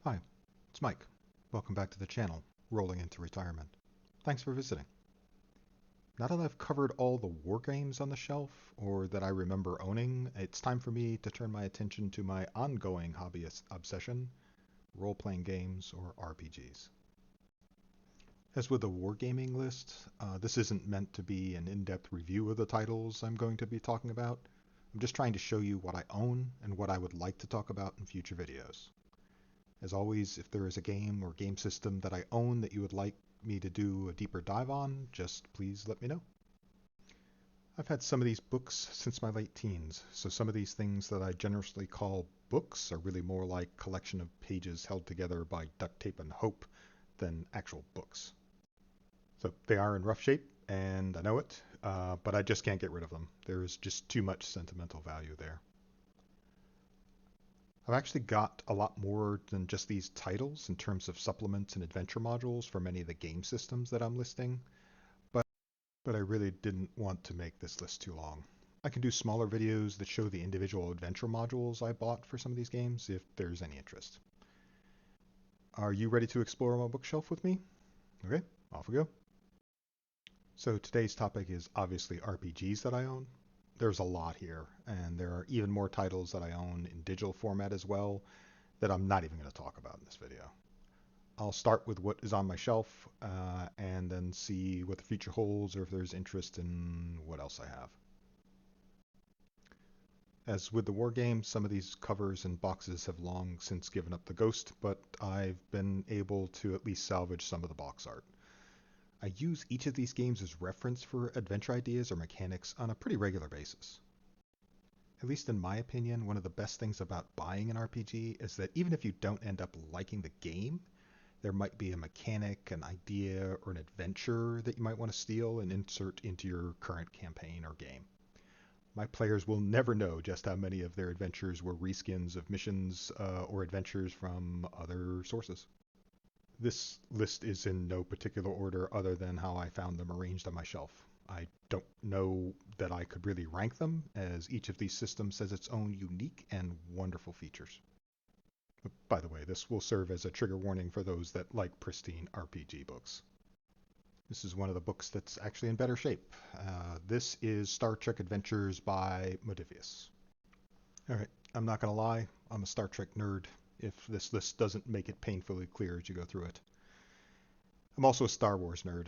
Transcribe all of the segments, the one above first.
Hi, it's Mike. Welcome back to the channel, Rolling into Retirement. Thanks for visiting. Now that I've covered all the war games on the shelf, or that I remember owning, it's time for me to turn my attention to my ongoing hobby obsession, role-playing games or RPGs. As with the wargaming list, this isn't meant to be an in-depth review of the titles I'm going to be talking about. I'm just trying to show you what I own and what I would like to talk about in future videos. As always, if there is a game or game system that I own that you would like me to do a deeper dive on, just please let me know. I've had some of these books since my late teens, so some of these things that I generously call books are really more like collection of pages held together by duct tape and hope than actual books. So they are in rough shape, and I know it, but I just can't get rid of them. There is just too much sentimental value there. I've actually got a lot more than just these titles in terms of supplements and adventure modules for many of the game systems that I'm listing, but I really didn't want to make this list too long. I can do smaller videos that show the individual adventure modules I bought for some of these games if there's any interest. Are you ready to explore my bookshelf with me? Okay, off we go. So today's topic is obviously RPGs that I own. There's a lot here, and there are even more titles that I own in digital format as well that I'm not even going to talk about in this video. I'll start with what is on my shelf and then see what the future holds or if there's interest in what else I have. As with the war games, some of these covers and boxes have long since given up the ghost, but I've been able to at least salvage some of the box art. I use each of these games as reference for adventure ideas or mechanics on a pretty regular basis. At least in my opinion, one of the best things about buying an RPG is that even if you don't end up liking the game, there might be a mechanic, an idea, or an adventure that you might want to steal and insert into your current campaign or game. My players will never know just how many of their adventures were reskins of missions or adventures from other sources. This list is in no particular order other than how I found them arranged on my shelf. I don't know that I could really rank them, as each of these systems has its own unique and wonderful features. By the way, this will serve as a trigger warning for those that like pristine RPG books. This is one of the books that's actually in better shape. This is Star Trek Adventures by Modifius. Alright, I'm not going to lie, I'm a Star Trek nerd, if this list doesn't make it painfully clear as you go through it. I'm also a Star Wars nerd.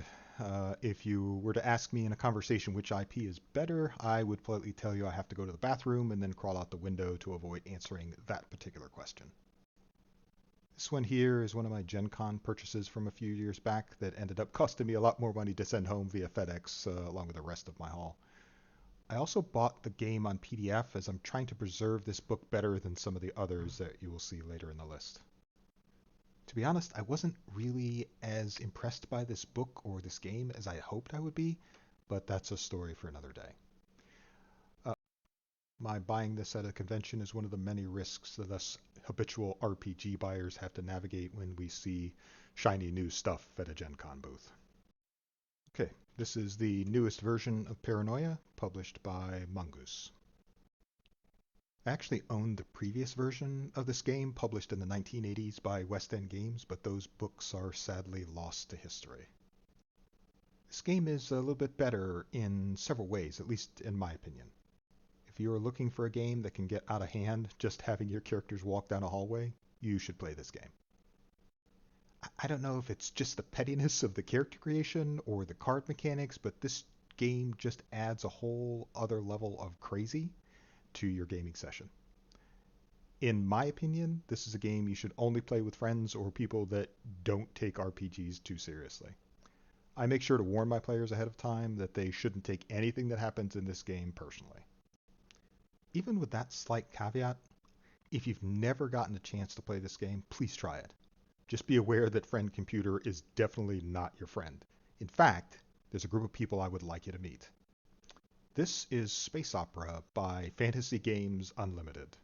If you were to ask me in a conversation which IP is better, I would politely tell you I have to go to the bathroom and then crawl out the window to avoid answering that particular question. This one here is one of my Gen Con purchases from a few years back that ended up costing me a lot more money to send home via FedEx along with the rest of my haul. I also bought the game on PDF as I'm trying to preserve this book better than some of the others that you will see later in the list. To be honest, I wasn't really as impressed by this book or this game as I hoped I would be, but that's a story for another day. My buying this at a convention is one of the many risks that us habitual RPG buyers have to navigate when we see shiny new stuff at a Gen Con booth. Okay, this is the newest version of Paranoia, published by Mongoose. I actually owned the previous version of this game, published in the 1980s by West End Games, but those books are sadly lost to history. This game is a little bit better in several ways, at least in my opinion. If you are looking for a game that can get out of hand just having your characters walk down a hallway, you should play this game. I don't know if it's just the pettiness of the character creation or the card mechanics, but this game just adds a whole other level of crazy to your gaming session. In my opinion, this is a game you should only play with friends or people that don't take RPGs too seriously. I make sure to warn my players ahead of time that they shouldn't take anything that happens in this game personally. Even with that slight caveat, if you've never gotten a chance to play this game, please try it. Just be aware that Friend Computer is definitely not your friend. In fact, there's a group of people I would like you to meet. This is Space Opera by Fantasy Games Unlimited.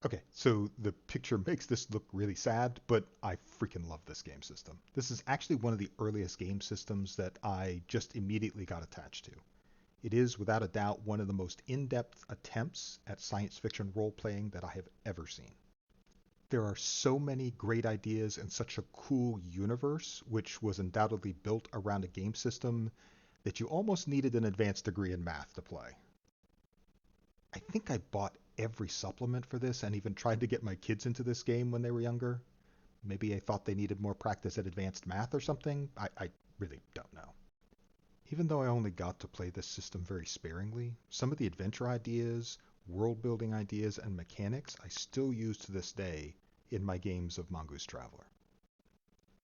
Okay, so the picture makes this look really sad, but I freaking love this game system. This is actually one of the earliest game systems that I just immediately got attached to. It is, without a doubt, one of the most in-depth attempts at science fiction role-playing that I have ever seen. There are so many great ideas and such a cool universe, which was undoubtedly built around a game system that you almost needed an advanced degree in math to play. I think I bought every supplement for this and even tried to get my kids into this game when they were younger. Maybe I thought they needed more practice at advanced math or something. I really don't know. Even though I only got to play this system very sparingly, some of the adventure ideas, world building ideas, and mechanics I still use to this day in my games of Mongoose Traveler.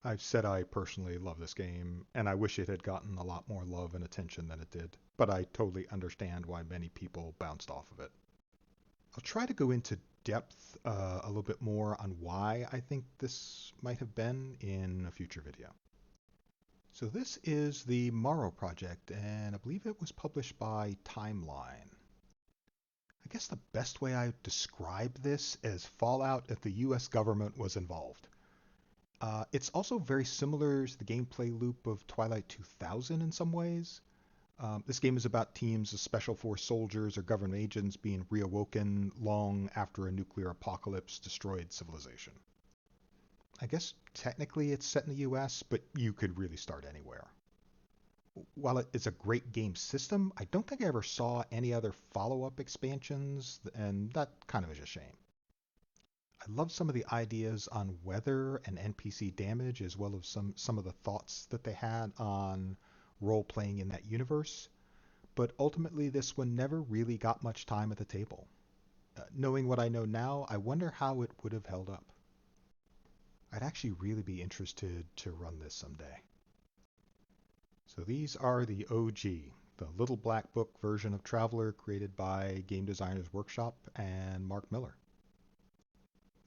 I've said I personally love this game, and I wish it had gotten a lot more love and attention than it did, but I totally understand why many people bounced off of it. I'll try to go into depth a little bit more on why I think this might have been in a future video. So this is the Morrow project, and I believe it was published by Timeline. I guess the best way I would describe this as fallout if the US government was involved. It's also very similar to the gameplay loop of Twilight 2000 in some ways. This game is about teams of special force soldiers or government agents being reawoken long after a nuclear apocalypse destroyed civilization. I guess technically it's set in the US, but you could really start anywhere. While it is a great game system, I don't think I ever saw any other follow-up expansions, and that kind of is a shame. I love some of the ideas on weather and NPC damage, as well as some of the thoughts that they had on role-playing in that universe, but ultimately this one never really got much time at the table. Knowing what I know now, I wonder how it would have held up. I'd actually really be interested to run this someday. So these are the OG, the Little Black Book version of Traveler created by Game Designers Workshop and Mark Miller.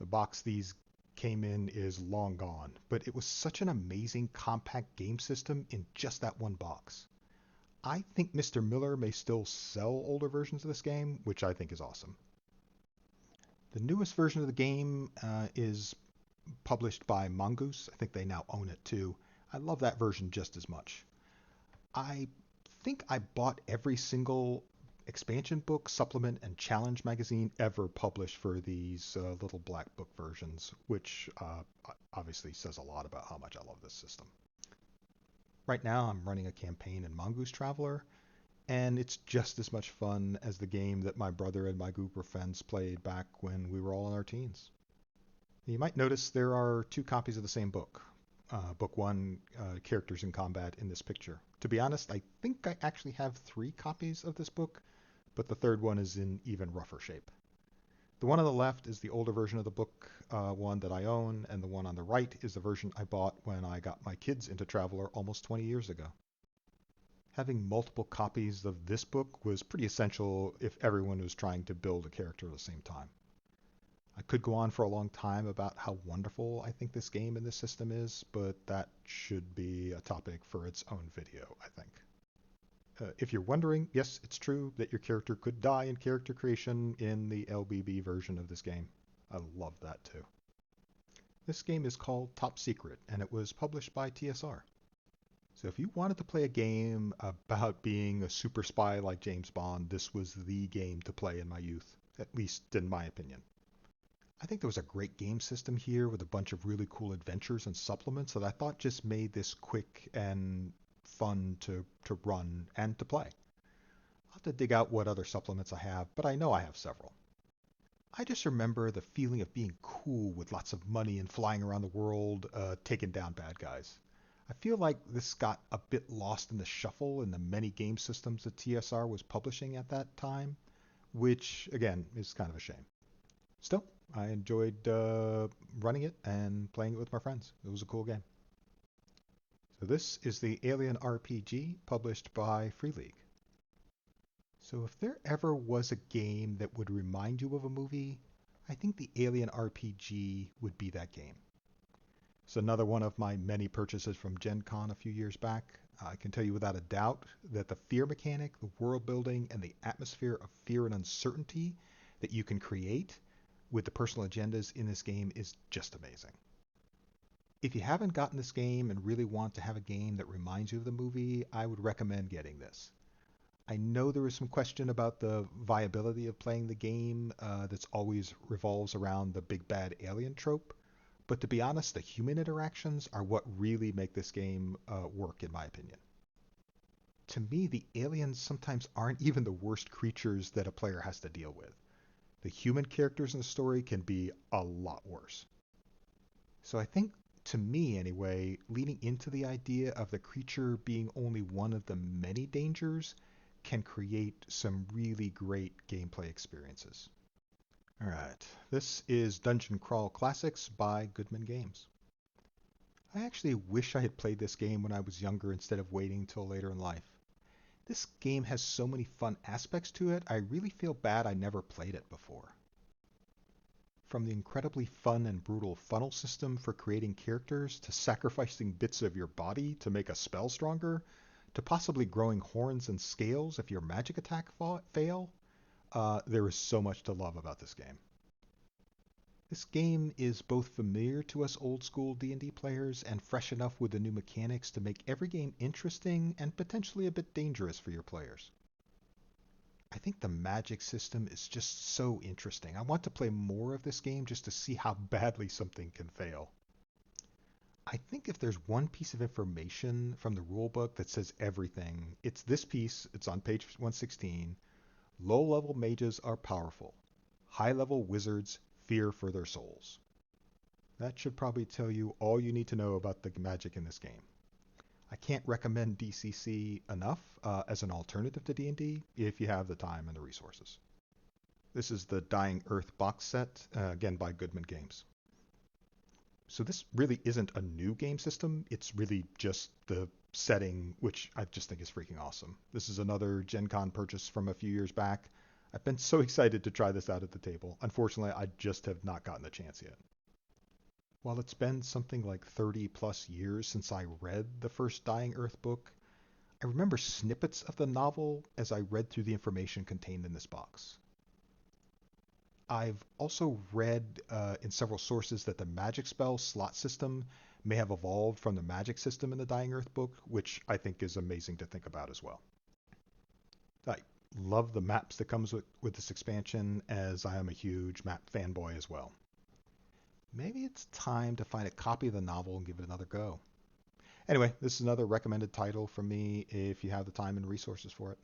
The box these came in is long gone, but it was such an amazing compact game system in just that one box. I think Mr. Miller may still sell older versions of this game, which I think is awesome. The newest version of the game is published by Mongoose. I think they now own it too. I love that version just as much. I think I bought every single expansion book, supplement, and challenge magazine ever published for these little black book versions, which obviously says a lot about how much I love this system. Right now I'm running a campaign in Mongoose Traveler, and it's just as much fun as the game that my brother and my group of friends played back when we were all in our teens. You might notice there are two copies of the same book. Book 1, Characters in Combat, in this picture. To be honest, I think I actually have 3 copies of this book, but the third one is in even rougher shape. The one on the left is the older version of the book, one that I own, and the one on the right is the version I bought when I got my kids into Traveler almost 20 years ago. Having multiple copies of this book was pretty essential if everyone was trying to build a character at the same time. I could go on for a long time about how wonderful I think this game and this system is, but that should be a topic for its own video, I think. If you're wondering, yes, it's true that your character could die in character creation in the LBB version of this game. I love that too. This game is called Top Secret, and it was published by TSR. So if you wanted to play a game about being a super spy like James Bond, this was the game to play in my youth, at least in my opinion. I think there was a great game system here with a bunch of really cool adventures and supplements that I thought just made this quick and fun to run and to play. I'll have to dig out what other supplements I have, but I know I have several. I just remember the feeling of being cool with lots of money and flying around the world, taking down bad guys. I feel like this got a bit lost in the shuffle in the many game systems that TSR was publishing at that time, which, again, is kind of a shame. Still, I enjoyed running it and playing it with my friends. It was a cool game. So this is the Alien RPG published by Free League. So if there ever was a game that would remind you of a movie, I think the Alien RPG would be that game. It's another one of my many purchases from Gen Con a few years back. I can tell you without a doubt that the fear mechanic, the world building, and the atmosphere of fear and uncertainty that you can create with the personal agendas in this game is just amazing. If you haven't gotten this game and really want to have a game that reminds you of the movie, I would recommend getting this. I know there is some question about the viability of playing the game that's always revolves around the big bad alien trope, but to be honest, the human interactions are what really make this game work, in my opinion. To me, the aliens sometimes aren't even the worst creatures that a player has to deal with. The human characters in the story can be a lot worse. So I think, to me anyway, leaning into the idea of the creature being only one of the many dangers can create some really great gameplay experiences. All right, this is Dungeon Crawl Classics by Goodman Games. I actually wish I had played this game when I was younger instead of waiting until later in life. This game has so many fun aspects to it, I really feel bad I never played it before. From the incredibly fun and brutal funnel system for creating characters, to sacrificing bits of your body to make a spell stronger, to possibly growing horns and scales if your magic attack fail, there is so much to love about this game. This game is both familiar to us old school D&D players and fresh enough with the new mechanics to make every game interesting and potentially a bit dangerous for your players. I think the magic system is just so interesting. I want to play more of this game just to see how badly something can fail. I think if there's one piece of information from the rulebook that says everything, it's this piece. It's on page 116. Low-level mages are powerful. High-level wizards fear for their souls. That should probably tell you all you need to know about the magic in this game. I can't recommend DCC enough as an alternative to D&D if you have the time and the resources. This is the Dying Earth box set, again by Goodman Games. So this really isn't a new game system. It's really just the setting, which I just think is freaking awesome. This is another Gen Con purchase from a few years back. I've been so excited to try this out at the table. Unfortunately, I just have not gotten the chance yet. While it's been something like 30 plus years since I read the first Dying Earth book, I remember snippets of the novel as I read through the information contained in this box. I've also read in several sources that the magic spell slot system may have evolved from the magic system in the Dying Earth book, which I think is amazing to think about as well. I love the maps that comes with this expansion, as I am a huge map fanboy as well. Maybe it's time to find a copy of the novel and give it another go. Anyway, this is another recommended title from me if you have the time and resources for it.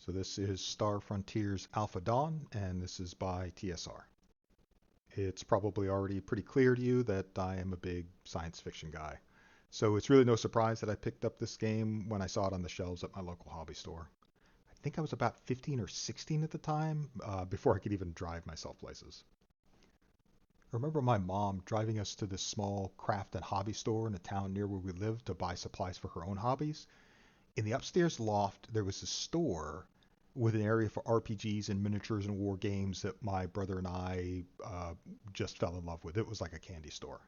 So this is Star Frontiers Alpha Dawn, and this is by TSR. It's probably already pretty clear to you that I am a big science fiction guy. So it's really no surprise that I picked up this game when I saw it on the shelves at my local hobby store. I think I was about 15 or 16 at the time, before I could even drive myself places. I remember my mom driving us to this small craft and hobby store in a town near where we lived to buy supplies for her own hobbies. In the upstairs loft, there was a store with an area for RPGs and miniatures and war games that my brother and I just fell in love with. It was like a candy store.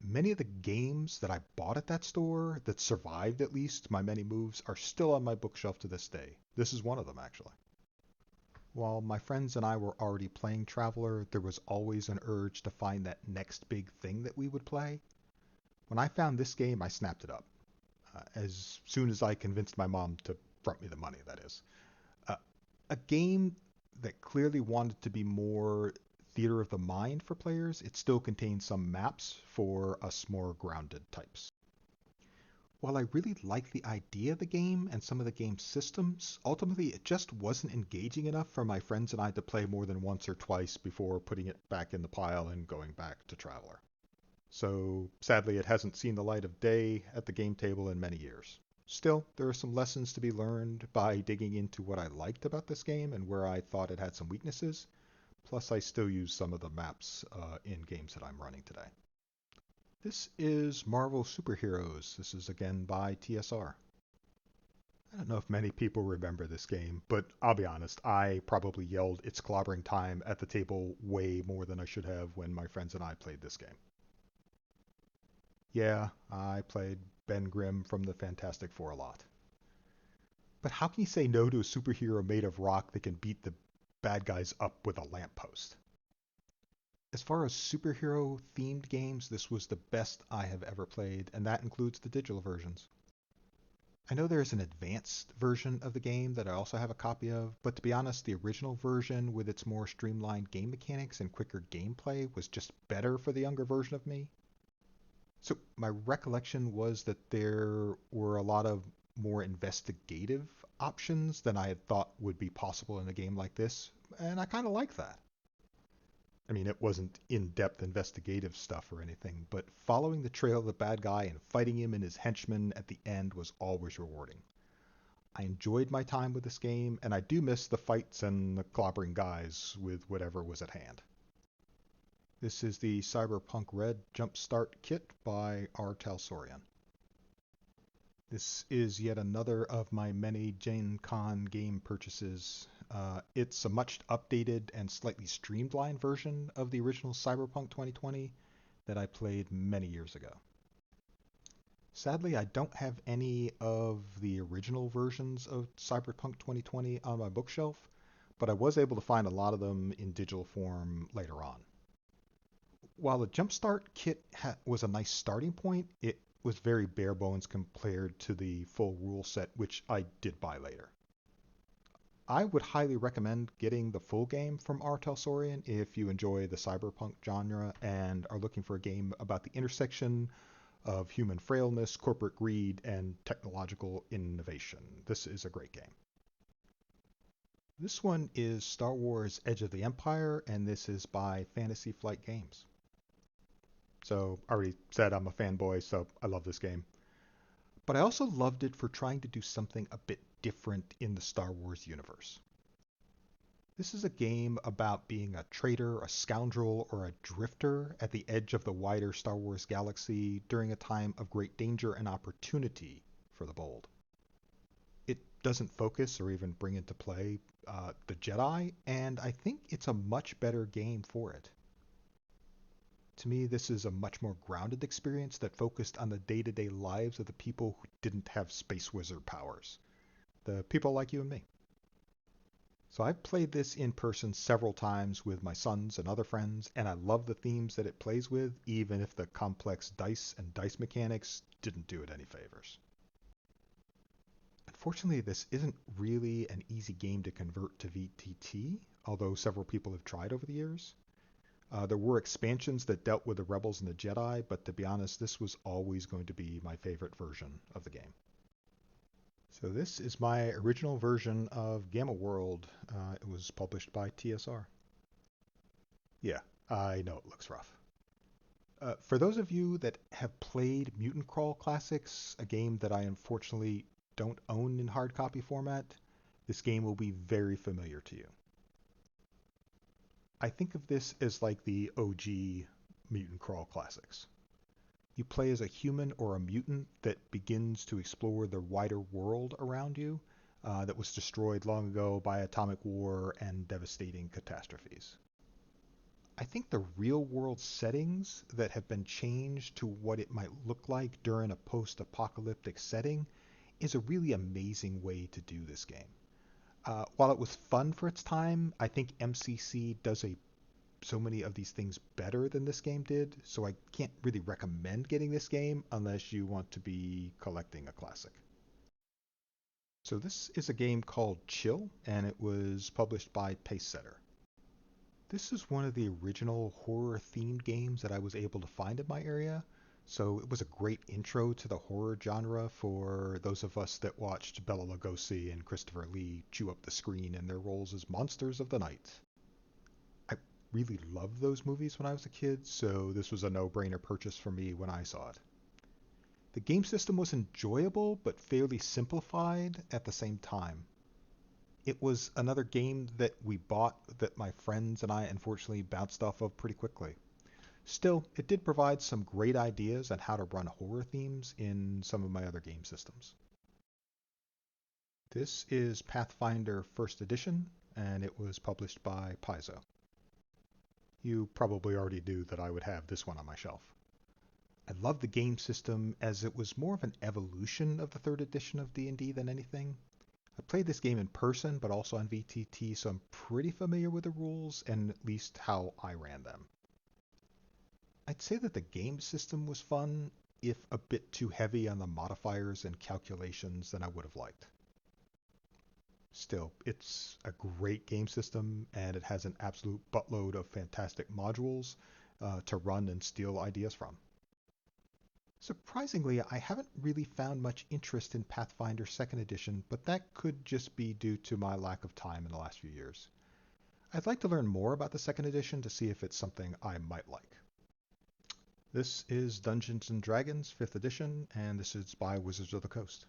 Many of the games that I bought at that store that survived at least my many moves are still on my bookshelf to this day. This is one of them, actually. While my friends and I were already playing Traveler, there was always an urge to find that next big thing that we would play. When I found this game, I snapped it up. As soon as I convinced my mom to front me the money, that is. Uh, a game that clearly wanted to be more theater of the mind for players, it still contains some maps for us more grounded types. While I really liked the idea of the game and some of the game's systems, ultimately it just wasn't engaging enough for my friends and I to play more than once or twice before putting it back in the pile and going back to Traveler. So sadly, it hasn't seen the light of day at the game table in many years. Still, there are some lessons to be learned by digging into what I liked about this game and where I thought it had some weaknesses. Plus, I still use some of the maps in games that I'm running today. This is Marvel Superheroes. This is again by TSR. I don't know if many people remember this game, but I'll be honest, I probably yelled "It's clobbering time" at the table way more than I should have when my friends and I played this game. Yeah, I played Ben Grimm from the Fantastic Four a lot. But how can you say no to a superhero made of rock that can beat the bad guys up with a lamppost? As far as superhero themed games, this was the best I have ever played, and that includes the digital versions. I know there's an advanced version of the game that I also have a copy of, but to be honest, the original version with its more streamlined game mechanics and quicker gameplay was just better for the younger version of me. So my recollection was that there were a lot of more investigative options than I had thought would be possible in a game like this, and I kind of like that. I mean, it wasn't in-depth investigative stuff or anything, but following the trail of the bad guy and fighting him and his henchmen at the end was always rewarding. I enjoyed my time with this game, and I do miss the fights and the clobbering guys with whatever was at hand. This is the Cyberpunk Red Jumpstart Kit by R. Talsorian. This is yet another of my many Gen Con game purchases. It's a much updated and slightly streamlined version of the original Cyberpunk 2020 that I played many years ago. Sadly, I don't have any of the original versions of Cyberpunk 2020 on my bookshelf, but I was able to find a lot of them in digital form later on. While the Jumpstart kit was a nice starting point, it was very bare bones compared to the full rule set, which I did buy later. I would highly recommend getting the full game from R. Talsorian if you enjoy the cyberpunk genre and are looking for a game about the intersection of human frailness, corporate greed, and technological innovation. This is a great game. This one is Star Wars Edge of the Empire, and this is by Fantasy Flight Games. So I already said I'm a fanboy, so I love this game. But I also loved it for trying to do something a bit different in the Star Wars universe. This is a game about being a traitor, a scoundrel, or a drifter at the edge of the wider Star Wars galaxy during a time of great danger and opportunity for the bold. It doesn't focus or even bring into play the Jedi, and I think it's a much better game for it. To me, this is a much more grounded experience that focused on the day-to-day lives of the people who didn't have space wizard powers. The people like you and me. So I've played this in person several times with my sons and other friends, and I love the themes that it plays with, even if the complex dice and dice mechanics didn't do it any favors. Unfortunately, this isn't really an easy game to convert to VTT, although several people have tried over the years. There were expansions that dealt with the Rebels and the Jedi, but to be honest, this was always going to be my favorite version of the game. So this is my original version of Gamma World. It was published by TSR. Yeah, I know it looks rough. For those of you that have played Mutant Crawl Classics, a game that I unfortunately don't own in hard copy format, this game will be very familiar to you. I think of this as like the OG Mutant Crawl Classics. You play as a human or a mutant that begins to explore the wider world around you that was destroyed long ago by atomic war and devastating catastrophes. I think the real world settings that have been changed to what it might look like during a post-apocalyptic setting is a really amazing way to do this game. While it was fun for its time, I think MCC does so many of these things better than this game did, so I can't really recommend getting this game unless you want to be collecting a classic. So this is a game called Chill, and it was published by Pacesetter. This is one of the original horror-themed games that I was able to find in my area, so it was a great intro to the horror genre for those of us that watched Bela Lugosi and Christopher Lee chew up the screen in their roles as monsters of the night. I really loved those movies when I was a kid, so this was a no-brainer purchase for me when I saw it. The game system was enjoyable but fairly simplified at the same time. It was another game that we bought that my friends and I unfortunately bounced off of pretty quickly. Still, it did provide some great ideas on how to run horror themes in some of my other game systems. This is Pathfinder First Edition, and it was published by Paizo. You probably already knew that I would have this one on my shelf. I love the game system as it was more of an evolution of the third edition of D&D than anything. I played this game in person, but also on VTT, so I'm pretty familiar with the rules and at least how I ran them. I'd say that the game system was fun. if a bit too heavy on the modifiers and calculations than I would have liked. Still, it's a great game system, and it has an absolute buttload of fantastic modules to run and steal ideas from. Surprisingly, I haven't really found much interest in Pathfinder 2nd Edition, but that could just be due to my lack of time in the last few years. I'd like to learn more about the 2nd Edition to see if it's something I might like. This is Dungeons & Dragons 5th Edition, and this is by Wizards of the Coast.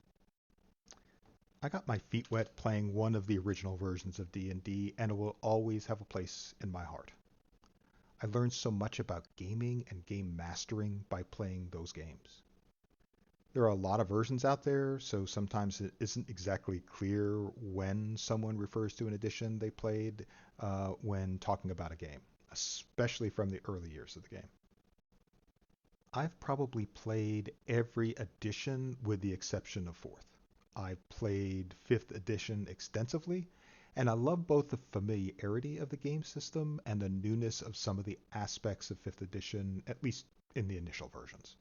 I got my feet wet playing one of the original versions of D&D, and it will always have a place in my heart. I learned so much about gaming and game mastering by playing those games. There are a lot of versions out there, so sometimes it isn't exactly clear when someone refers to an edition they played when talking about a game, especially from the early years of the game. I've probably played every edition with the exception of 4th. I've played 5th edition extensively, and I love both the familiarity of the game system and the newness of some of the aspects of 5th edition, at least in the initial versions.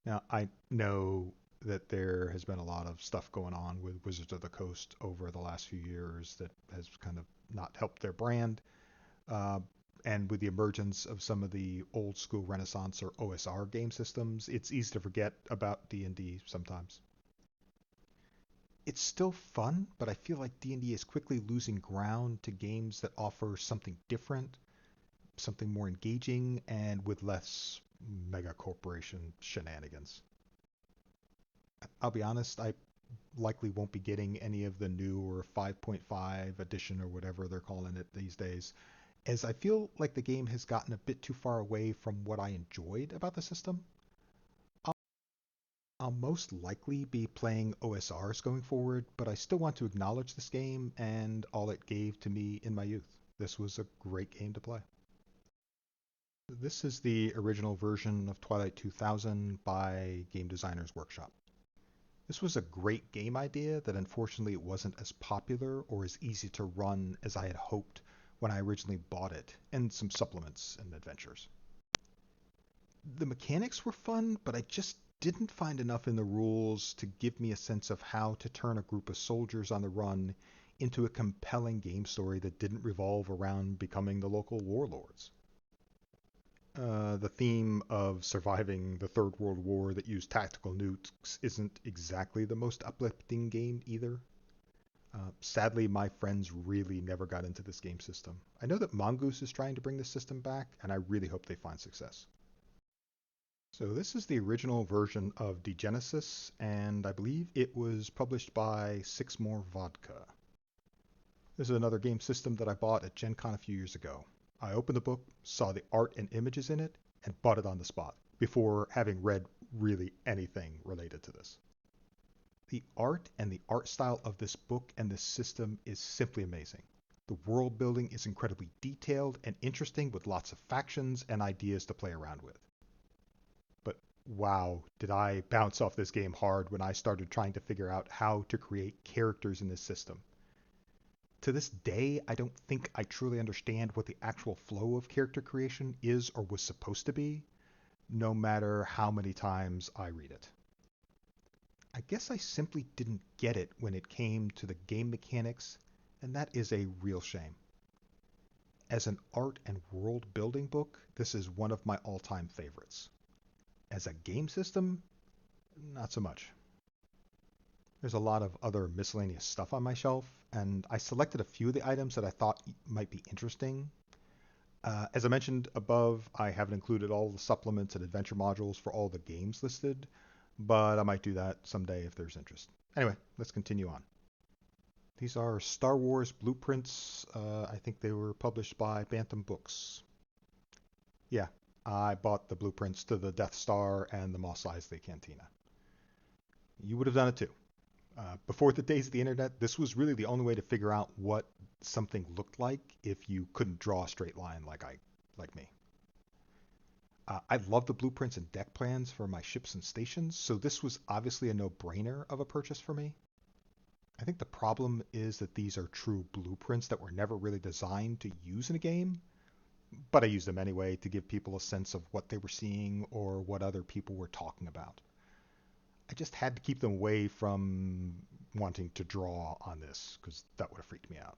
Now, I know that there has been a lot of stuff going on with Wizards of the Coast over the last few years that has kind of not helped their brand. And with the emergence of some of the old school Renaissance or OSR game systems, it's easy to forget about D&D sometimes. It's still fun, but I feel like D&D is quickly losing ground to games that offer something different, something more engaging, and with less mega corporation shenanigans. I'll be honest, I likely won't be getting any of the new or 5.5 edition or whatever they're calling it these days, as I feel like the game has gotten a bit too far away from what I enjoyed about the system. I'll most likely be playing OSRs going forward, but I still want to acknowledge this game and all it gave to me in my youth. This was a great game to play. This is the original version of Twilight 2000 by Game Designers Workshop. This was a great game idea that unfortunately wasn't as popular or as easy to run as I had hoped when I originally bought it, and some supplements and adventures. The mechanics were fun, but I just didn't find enough in the rules to give me a sense of how to turn a group of soldiers on the run into a compelling game story that didn't revolve around becoming the local warlords. The theme of surviving the Third World War that used tactical nukes isn't exactly the most uplifting game either. Sadly, my friends really never got into this game system. I know that Mongoose is trying to bring this system back, and I really hope they find success. So this is the original version of Degenesis, and I believe it was published by Six More Vodka. This is another game system that I bought at Gen Con a few years ago. I opened the book, saw the art and images in it, and bought it on the spot, before having read really anything related to this. The art and the art style of this book and this system is simply amazing. The world building is incredibly detailed and interesting with lots of factions and ideas to play around with. But wow, did I bounce off this game hard when I started trying to figure out how to create characters in this system. To this day, I don't think I truly understand what the actual flow of character creation is or was supposed to be, no matter how many times I read it. I guess I simply didn't get it when it came to the game mechanics, and that is a real shame. As an art and world building book, this is one of my all-time favorites. As a game system, not so much. There's a lot of other miscellaneous stuff on my shelf, and I selected a few of the items that I thought might be interesting. As I mentioned above, I haven't included all the supplements and adventure modules for all the games listed, but I might do that someday if there's interest. Anyway, let's continue on. These are Star Wars blueprints. I think they were published by Bantam Books. Yeah, I bought the blueprints to the Death Star and the Mos Eisley Cantina. You would have done it too. Before the days of the internet, this was really the only way to figure out what something looked like if you couldn't draw a straight line like me. I love the blueprints and deck plans for my ships and stations, so this was obviously a no-brainer of a purchase for me. I think the problem is that these are true blueprints that were never really designed to use in a game, but I used them anyway to give people a sense of what they were seeing or what other people were talking about. I just had to keep them away from wanting to draw on this because that would have freaked me out.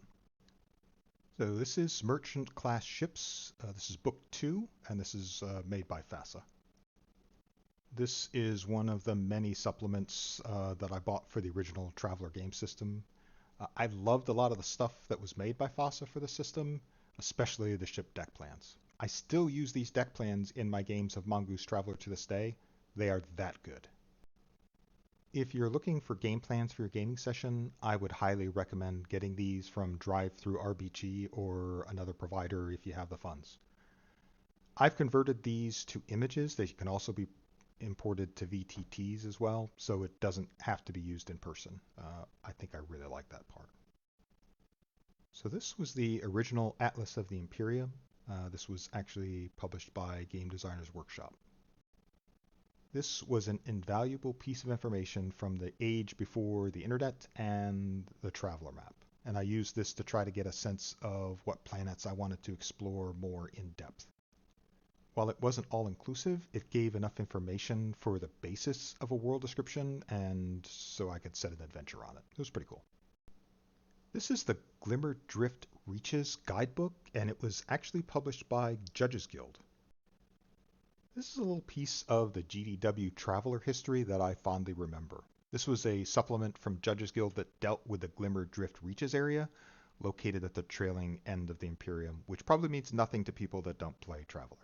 So this is Merchant Class Ships. This is Book 2, and this is made by FASA. This is one of the many supplements that I bought for the original Traveller game system. I loved a lot of the stuff that was made by FASA for the system, especially the ship deck plans. I still use these deck plans in my games of Mongoose Traveller to this day. They are that good. If you're looking for game plans for your gaming session, I would highly recommend getting these from Drive-Thru RBG or another provider if you have the funds. I've converted these to images that can also be imported to VTTs as well, so it doesn't have to be used in person. I think I really like that part. So this was the original Atlas of the Imperium. This was actually published by Game Designers Workshop. This was an invaluable piece of information from the age before the internet and the traveler map. And I used this to try to get a sense of what planets I wanted to explore more in depth. While it wasn't all-inclusive, it gave enough information for the basis of a world description, and so I could set an adventure on it. It was pretty cool. This is the Glimmer Drift Reaches guidebook, and it was actually published by Judges Guild. This is a little piece of the GDW Traveler history that I fondly remember. This was a supplement from Judges Guild that dealt with the Glimmer Drift Reaches area, located at the trailing end of the Imperium, which probably means nothing to people that don't play Traveler.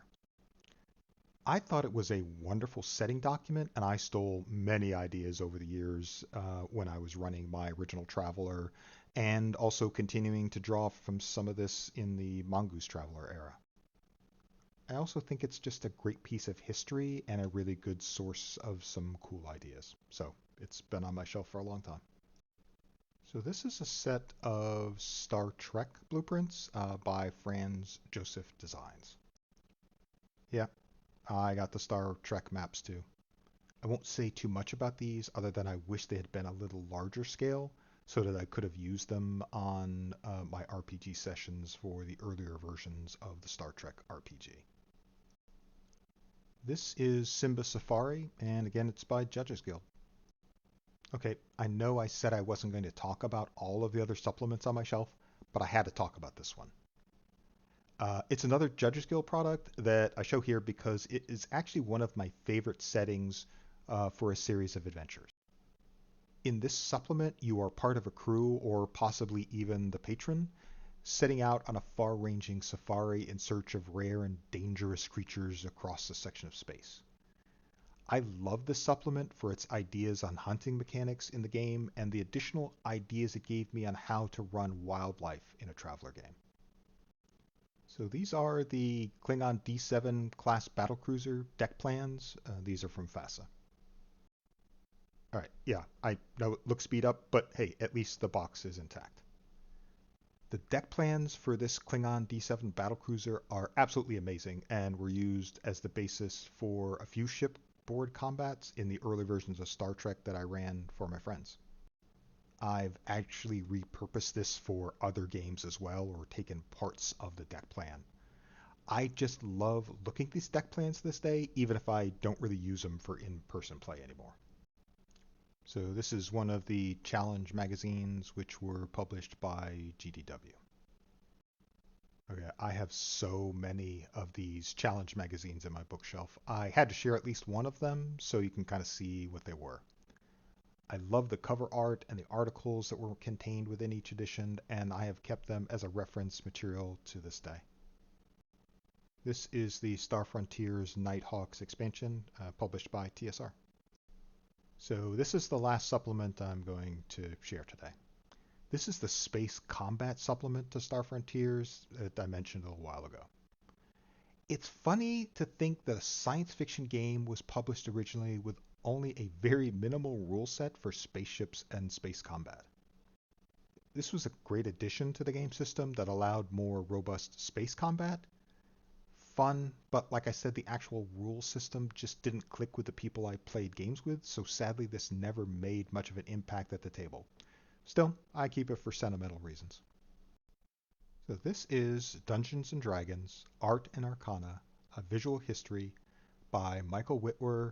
I thought it was a wonderful setting document, and I stole many ideas over the years when I was running my original Traveler, and also continuing to draw from some of this in the Mongoose Traveler era. I also think it's just a great piece of history and a really good source of some cool ideas. So it's been on my shelf for a long time. So this is a set of Star Trek blueprints by Franz Joseph Designs. Yeah, I got the Star Trek maps too. I won't say too much about these other than I wish they had been a little larger scale so that I could have used them on my RPG sessions for the earlier versions of the Star Trek RPG. This is Simba Safari, and again, it's by Judges Guild. Okay, I know I said I wasn't going to talk about all of the other supplements on my shelf, but I had to talk about this one. It's another Judges Guild product that I show here because it is actually one of my favorite settings for a series of adventures. In this supplement, you are part of a crew or possibly even the patron, setting out on a far-ranging safari in search of rare and dangerous creatures across a section of space. I love this supplement for its ideas on hunting mechanics in the game and the additional ideas it gave me on how to run wildlife in a Traveler game. So these are the Klingon D7 class battlecruiser deck plans. These are from FASA. All right, yeah, I know it looks beat up, but hey, at least the box is intact. The deck plans for this Klingon D7 battlecruiser are absolutely amazing and were used as the basis for a few shipboard combats in the early versions of Star Trek that I ran for my friends. I've actually repurposed this for other games as well, or taken parts of the deck plan. I just love looking at these deck plans to this day, even if I don't really use them for in-person play anymore. So this is one of the challenge magazines which were published by GDW. Okay, I have so many of these challenge magazines in my bookshelf. I had to share at least one of them so you can kind of see what they were. I love the cover art and the articles that were contained within each edition, and I have kept them as a reference material to this day. This is the Star Frontiers Nighthawks expansion, published by TSR. So this is the last supplement I'm going to share today. This is the Space Combat supplement to Star Frontiers that I mentioned a little while ago. It's funny to think that a science fiction game was published originally with only a very minimal rule set for spaceships and space combat. This was a great addition to the game system that allowed more robust space combat. Fun, but like I said, the actual rule system just didn't click with the people I played games with, so sadly this never made much of an impact at the table. Still, I keep it for sentimental reasons. So this is Dungeons and Dragons: Art and Arcana, a Visual History by Michael Whitwer,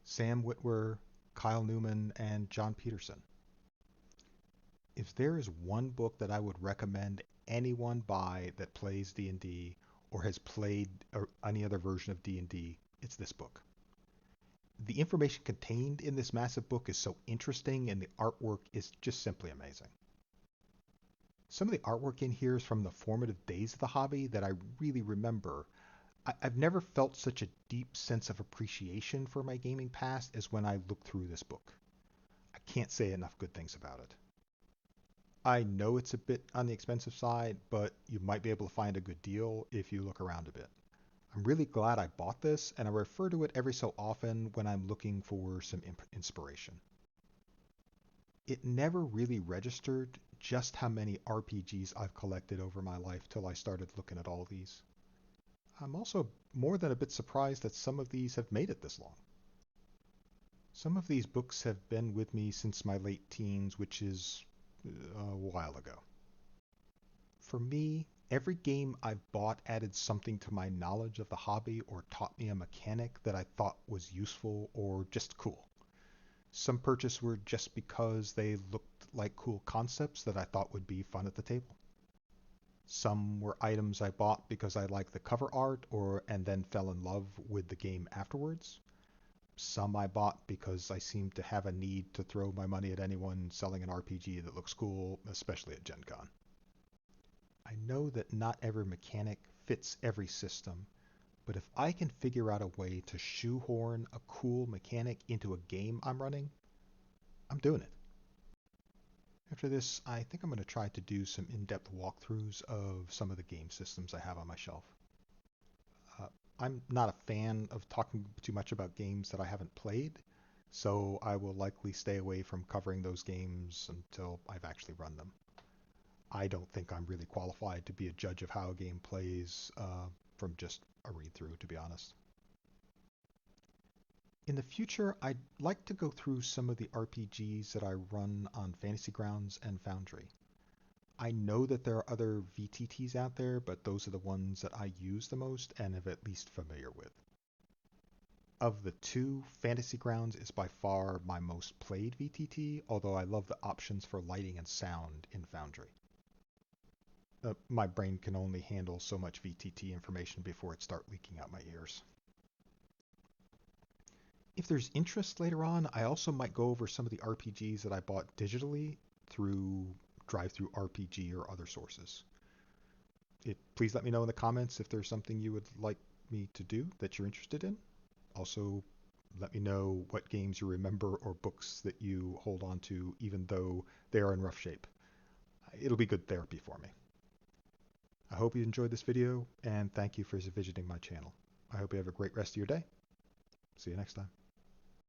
Sam Whitwer, Kyle Newman, and John Peterson. If there is one book that I would recommend anyone buy that plays D&D or has played any other version of D&D, it's this book. The information contained in this massive book is so interesting, and the artwork is just simply amazing. Some of the artwork in here is from the formative days of the hobby that I really remember. I've never felt such a deep sense of appreciation for my gaming past as when I look through this book. I can't say enough good things about it. I know it's a bit on the expensive side, but you might be able to find a good deal if you look around a bit. I'm really glad I bought this, and I refer to it every so often when I'm looking for some inspiration. It never really registered just how many RPGs I've collected over my life till I started looking at all these. I'm also more than a bit surprised that some of these have made it this long. Some of these books have been with me since my late teens, which is a while ago. For me, every game I've bought added something to my knowledge of the hobby or taught me a mechanic that I thought was useful or just cool. Some purchases were just because they looked like cool concepts that I thought would be fun at the table. Some were items I bought because I liked the cover art and then fell in love with the game afterwards. Some I bought because I seemed to have a need to throw my money at anyone selling an RPG that looks cool, especially at Gen Con. I know that not every mechanic fits every system, but if I can figure out a way to shoehorn a cool mechanic into a game I'm running, I'm doing it. After this, I think I'm going to try to do some in-depth walkthroughs of some of the game systems I have on my shelf. I'm not a fan of talking too much about games that I haven't played, so I will likely stay away from covering those games until I've actually run them. I don't think I'm really qualified to be a judge of how a game plays from just a read-through, to be honest. In the future, I'd like to go through some of the RPGs that I run on Fantasy Grounds and Foundry. I know that there are other VTTs out there, but those are the ones that I use the most and am at least familiar with. Of the two, Fantasy Grounds is by far my most played VTT, although I love the options for lighting and sound in Foundry. My brain can only handle so much VTT information before it starts leaking out my ears. If there's interest later on, I also might go over some of the RPGs that I bought digitally through Drive-Thru RPG or other sources. Please let me know in the comments if there's something you would like me to do that you're interested in. Also, let me know what games you remember or books that you hold on to even though they are in rough shape. It'll be good therapy for me. I hope you enjoyed this video, and thank you for visiting my channel. I hope you have a great rest of your day. See you next time.